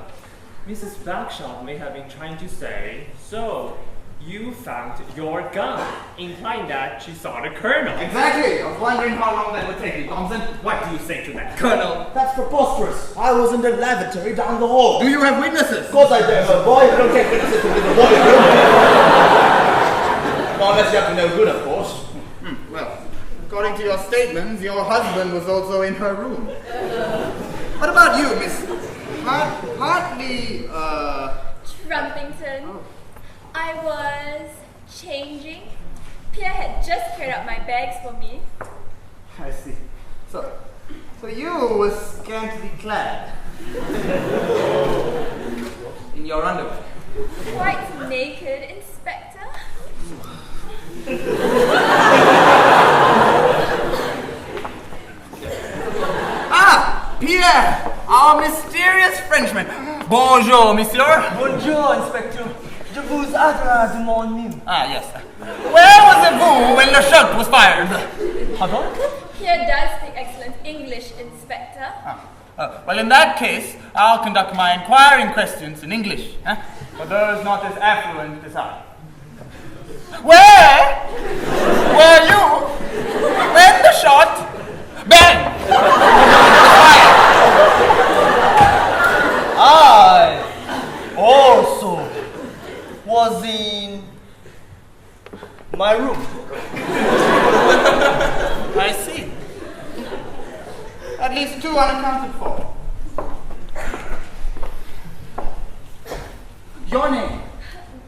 Mrs. Bagshot may have been trying to say, so you found your gun, implying that she saw the colonel. Exactly. I was wondering how long that would take you, Thompson. What do you say to that? Colonel. That's preposterous. I was in the lavatory down the hall. Do you have witnesses? Of course I do, sir, boy. You don't take witnesses to the boy. Well, unless you have to know good, of course. Well, according to your statements, your husband was also in her room. What about you, Miss Hartley, Trumpington. I was changing. Pierre had just carried out my bags for me. I see. So you were scantily clad. In your underwear. Quite naked, Inspector. Pierre, our mysterious Frenchman. Bonjour, monsieur. Bonjour, Inspector. Je vous adore mon nom. Ah, yes. Where was vous when the shot was fired? Pardon? Pierre does speak excellent English, Inspector. Well, in that case, I'll conduct my inquiring questions in English. For those not as affluent as I. Where were you when the shot bang? I also was in my room. I see. At least two unaccounted for. Your name?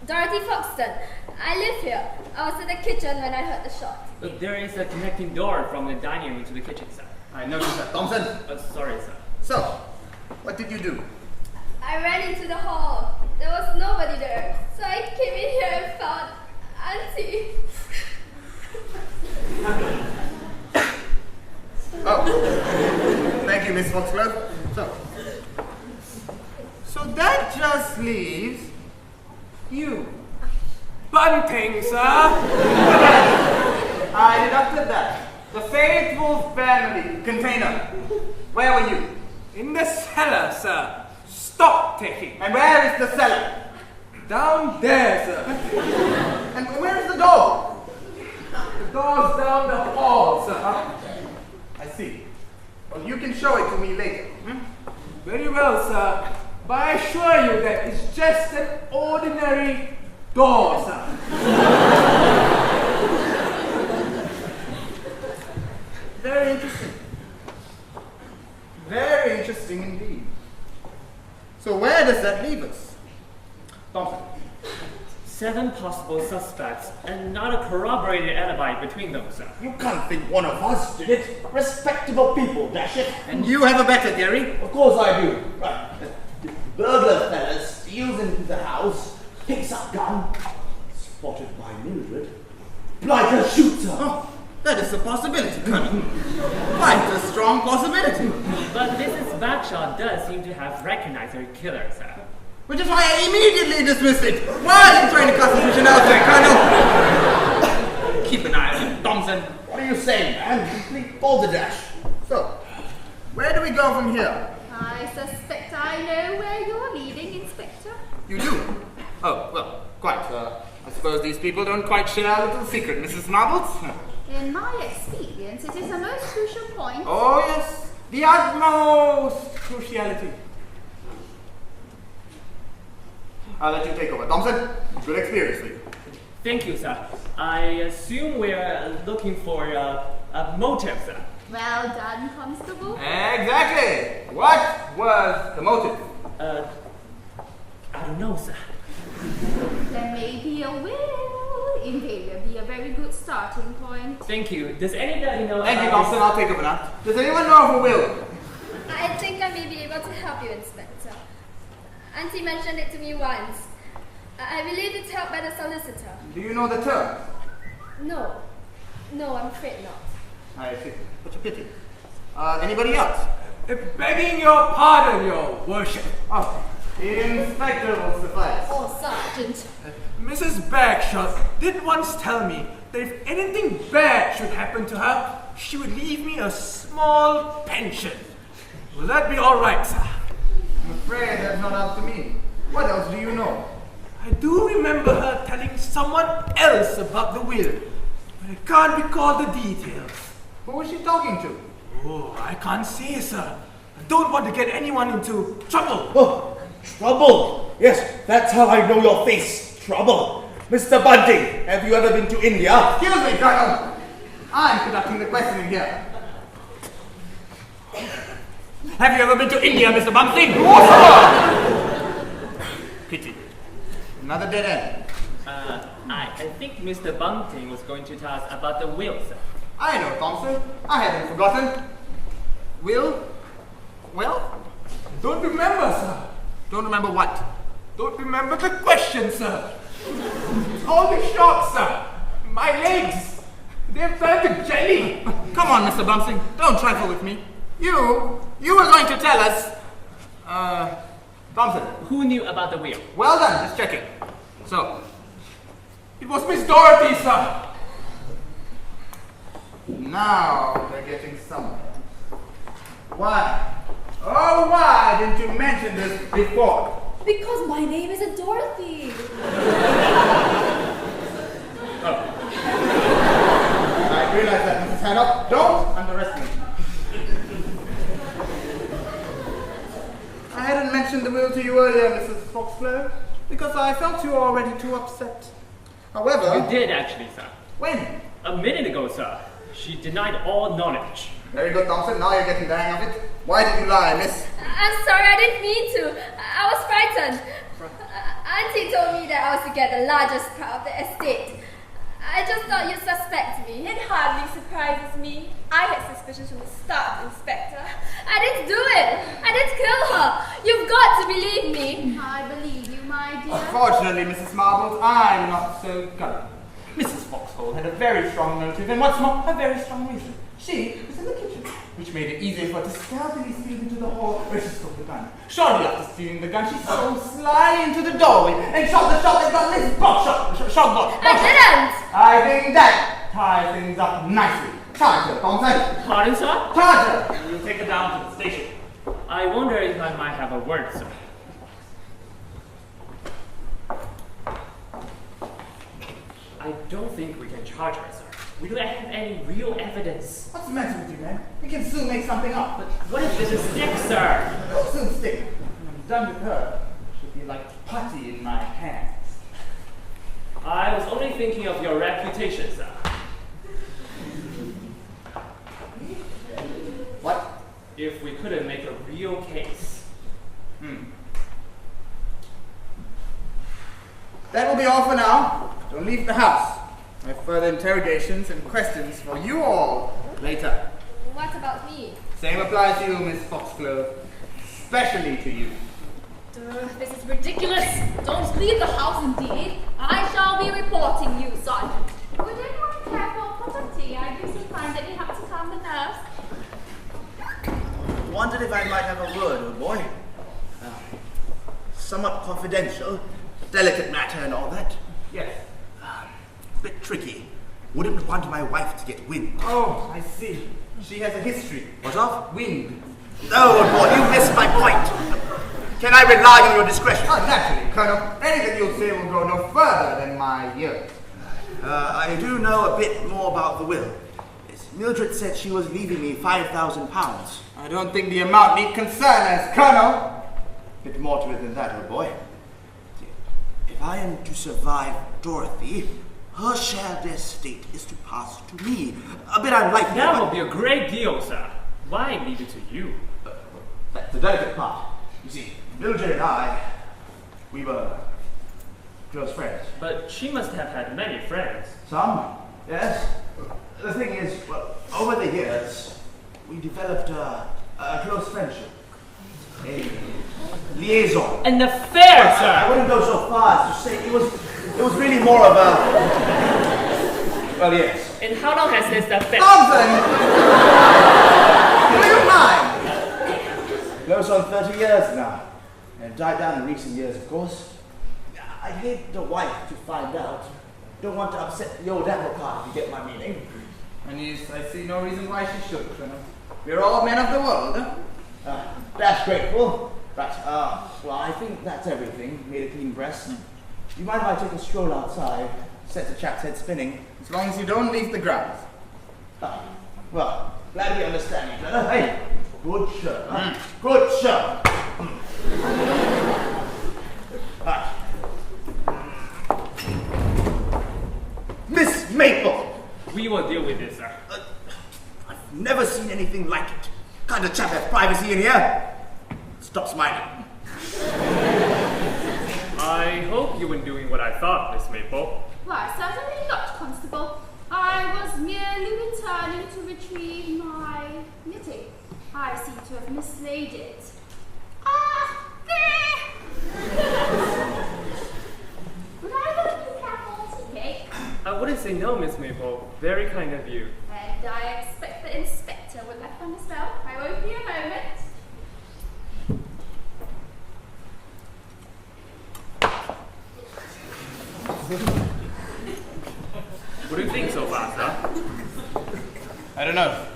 Dorothy Foxton. I live here. I was in the kitchen when I heard the shot. There is a connecting door from the dining room to the kitchen, sir. I noticed that. Thompson? Sorry, sir. So, what did you do? I ran into the hall. There was nobody there. So I came in here and found Auntie. Oh. Thank you, Miss Foxglove. So that just leaves you. Bunting, sir. I deducted that. The faithful family container. Where were you? In the cellar, sir. Stock taking. And where is the cellar? Down there, sir. And where is the door? The door's down the hall, sir. I see. Well, you can show it to me later. Very well, sir. But I assure you that it's just an ordinary door, sir. Very interesting. Very interesting indeed. So where does that leave us? Thompson. 7 possible suspects and not a corroborated alibi between them, sir. You can't think one of us did it. Respectable people, dash it. And you have a better theory? Of course I do. Right. The burglar fella steals into the house, picks up gun, spotted by Mildred. Blighter shoots her. Oh, that is a possibility, Colonel. Quite a strong possibility. But Mrs. Bagshot does seem to have recognized her killer, sir. Which is why I immediately dismissed it. Why are you trying to cast suspicion out there, Colonel? Keep an eye on him, Thompson. What are you saying, man? Complete balderdash. So, where do we go from here? I suspect I know where you're leading, Inspector. You do? Oh, well, quite. I suppose these people don't quite share a little secret, Mrs. Marbles. In my experience, it is a most crucial point. Oh, yes. The utmost cruciality. I'll let you take over. Thompson, good experience for you. Thank you, sir. I assume we're looking for a motive, sir. Well done, Constable. Exactly. What was the motive? I don't know, sir. There may be a will. Invariably a very good starting point. Thank you. Does anybody know Thank you, about Thompson. I'll take over now. Does anyone know of a will? I think I may be able to help you, Inspector. Auntie mentioned it to me once. I believe it's held by the solicitor. Do you know the term? No. No, I'm afraid not. I see. Such a pity. Anybody else? Begging your pardon, your worship. Oh, the inspector will suffice. Oh, Sergeant. Mrs. Bagshot did once tell me that if anything bad should happen to her, she would leave me a small pension. Will that be all right, sir? I'm afraid that's not up to me. What else do you know? I do remember her telling someone else about the will, but I can't recall the details. Who was she talking to? Oh, I can't say, sir. I don't want to get anyone into trouble. Oh, trouble. Yes, that's how I know your face. Trouble. Mr. Bunting, have you ever been to India? Excuse me, Colonel. I'm conducting the questioning here. Have you ever been to India, Mr. Bunting? Pity. Another dead end. I think Mr. Bunting was going to tell us about the will, sir. I know, Thompson. I haven't forgotten. Will? Well? Don't remember, sir. Don't remember what? Don't remember the question, sir. All the shots, sir. My legs. They've turned to jelly. Come on, Mr. Bunting. Don't trifle with me. You were going to tell us. Thompson. Who knew about the will? Well done, just checking. So, It was Miss Dorothy, sir. now we're getting somewhere. Why? Oh, why didn't you mention this before? Because my name isn't Dorothy. I realize that, Mrs. Haddock. Don't underestimate me. I hadn't mentioned the will to you earlier, Mrs. Foxglove, because I felt you were already too upset. However... You did, actually, sir. When? A minute ago, sir. She denied all knowledge. Very good, Thompson. Now you're getting the hang of it. Why did you lie, miss? I'm sorry, I didn't mean to. I was frightened. Auntie told me that I was to get the largest part of the estate. I just thought you'd suspect me. It hardly surprises me. I had suspicions from the start, Inspector. I didn't do it. I didn't kill her. You've got to believe me. I believe you, my dear. Unfortunately, Mrs. Marbles, I'm not so gullible. Mrs. Foxhole had a very strong motive, and what's more, a very strong reason. She was in the kitchen, which made it easier for her to stealthily steal into the hall where she stole the gun. Shortly after stealing the gun, she stole slyly into the doorway and shot the shot that got Miss Shot. I didn't. I think that ties things up nicely. Charge her, Thompson. Pardon, sir? Charge her. We'll take her down to the station. I wonder if I might have a word, sir. I don't think we can charge her, sir. We don't have any real evidence. What's the matter with you, man? We can soon make something up. But what if there's a stick, sir? It'll soon stick. When I'm done with her, she'll be like putty in my hands. I was only thinking of your reputation, sir. What? If we couldn't make a real case. That will be all for now. Don't leave the house. I have further interrogations and questions for you all later. What about me? Same applies to you, Miss Foxglove. Especially to you. This is ridiculous. Don't leave the house indeed. I shall be reporting you, Sergeant. Would anyone care for a pot of tea? I usually find that it helps to calm the nerves. Wondered if I might have a word, old boy. Somewhat confidential, delicate matter and all that. Yes. Bit tricky. Wouldn't want my wife to get wind. Oh, I see. She has a history. What of? Wind. No, old boy, you missed my point. Can I rely on your discretion? Oh, naturally, Colonel. Anything you'll say will go no further than my ears. I do know a bit more about the will. Mildred said she was leaving me £5,000. I don't think the amount need concern us, Colonel. Bit more to it than that, old boy. If I am to survive Dorothy, her share of the estate is to pass to me. A bit unlikely. That would be a great deal, sir. Why leave it to you? That's the delicate part. You see, Mildred and I, we were close friends. But she must have had many friends. Some, yes. The thing is, well, over the years, we developed a close friendship. A liaison. An affair, sir! I wouldn't go so far as to say it was really more of a... Well, yes. And how long has this affair... Thompson! Do you mind? Close on 30 years now. And died down in recent years, of course. I'd hate the wife to find out. Don't want to upset the old apple cart, if you get my meaning. And yes, I see no reason why she should, Colonel. We're all men of the world. That's grateful. Right, well, I think that's everything. Made a clean breast. You mind if I take a stroll outside? Set the chap's head spinning. As long as you don't leave the grounds. Well, glad we understand each other. Hey, good show. Good show. Right. Miss Maple! We will deal with this, sir. I've never seen anything like it. Kind of chap has privacy in here. Stop smiling. I hope you weren't doing what I thought, Miss Maple. Why, certainly not, Constable. I was merely returning to retrieve my knitting. I seem to have mislaid it. There! Would either of you have more tea cake? I wouldn't say no, Miss Maple. Very kind of you. And I expect the inspector would like one as well. I won't be a moment. What do you think so far, sir? I don't know.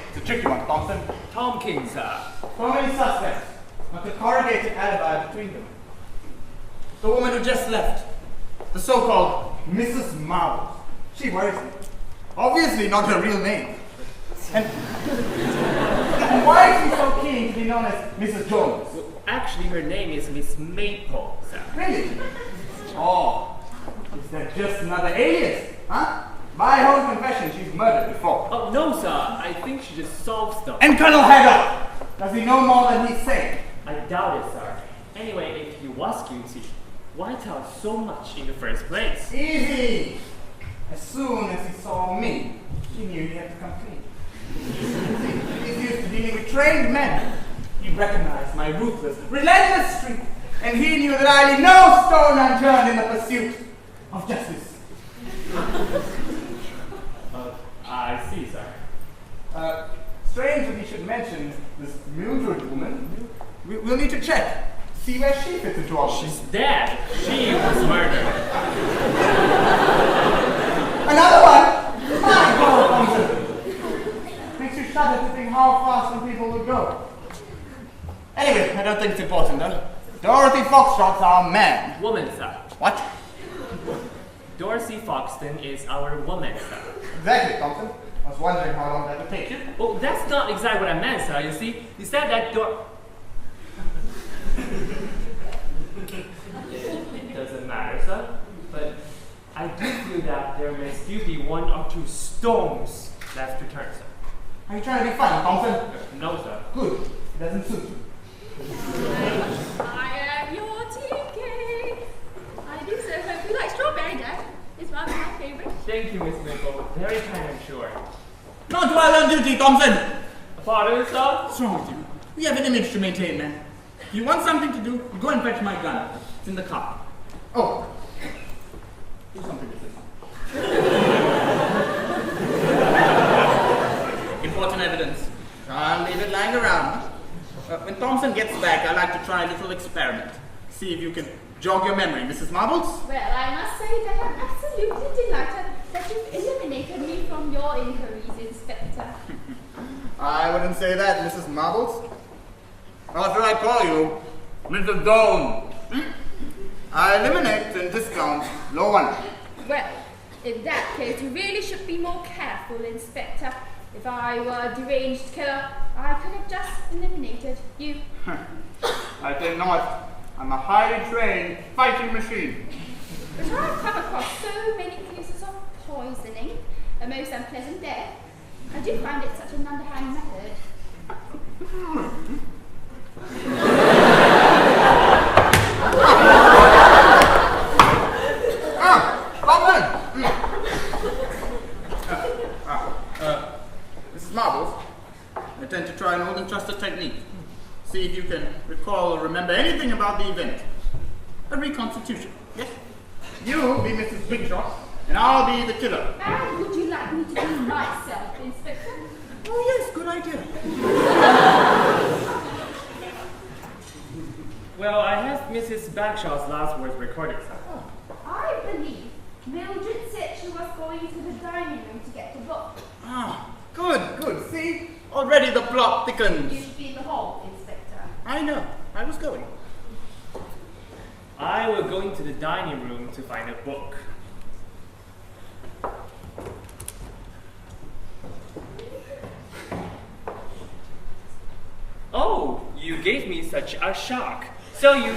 It's a tricky one, Thompson. Tompkins, sir. So many suspects. Not a corrugated alibi between them. The woman who just left. The so-called Mrs. Mouse. She worries me. Obviously not her real name. And why is she so keen to be known as Mrs. Jones? Well, actually, her name is Miss Maple, sir. Really? Oh, is that just another alias? Huh? By her own confession, she's murdered before. Oh, no, sir. I think she just solves them. And Colonel Haggard! Does he know more than he's saying? I doubt it, sir. Anyway, if he was guilty, why tell so much in the first place? Easy! As soon as he saw me, he knew he had to come clean. He's used to dealing with trained men. He recognized my ruthless, relentless strength, and he knew that I leave no stone unturned in the pursuit of justice. I see, sir. Strange that he should mention this Mildred woman. We'll need to check. See where she fits into all She's dead. She was murdered. Another one? My God, Thompson! Makes you shudder to think how far some people would go. Anyway, I don't think it's important, though. Dorothy Foxtrot's our man. Woman, sir. What? Dorothy Foxton is our woman, sir. Exactly, Thompson. I was wondering how long that would take you. Well, that's not exactly what I meant, sir. You see, you said that It doesn't matter, sir. But I do feel that there may still be 1 or 2 stones left to turn, sir. Are you trying to be funny, Thompson? No, sir. Good. It doesn't suit you. I am your TK. I do so hope you like strawberry jam. It's one of my favourites. Thank you, Miss Maple. Very kind, I'm sure. Not while on duty, Thompson! Pardon, sir? What's wrong with you? We have an image to maintain, man. If you want something to do, you go and fetch my gun. It's in the car. Oh. Do something with this. Important evidence. Can't leave it lying around. When Thompson gets back, I'd like to try a little experiment. See if you can jog your memory, Mrs. Marbles. Well, I must say that I'm absolutely delighted that you've eliminated me from your inquiries, Inspector. I wouldn't say that, Mrs. Marbles. How should I call you? Mrs. Dome. I eliminate and discount no one. Well, in that case, you really should be more careful, Inspector. If I were a deranged killer, I could have just eliminated you. I did not. I'm a highly trained fighting machine. But I've come across so many cases of poisoning, a most unpleasant death. I do find it such an underhand method. Mrs. Marbles, I tend to try an old and trusted technique. See if you can recall or remember anything about the event. A reconstitution, yes? You'll be Mrs. Bigshot, and I'll be the killer. And would you like me to be myself, Inspector? Oh yes, good idea. Well, I have Mrs. Bagshaw's last words recorded, sir. I believe Mildred said she was going to the dining room to get the book. Ah, good. See? Already the plot thickens. You should be in the hall, Inspector. I know. I was going. I will go into the dining room to find a book. Oh, you gave me such a shock. So you...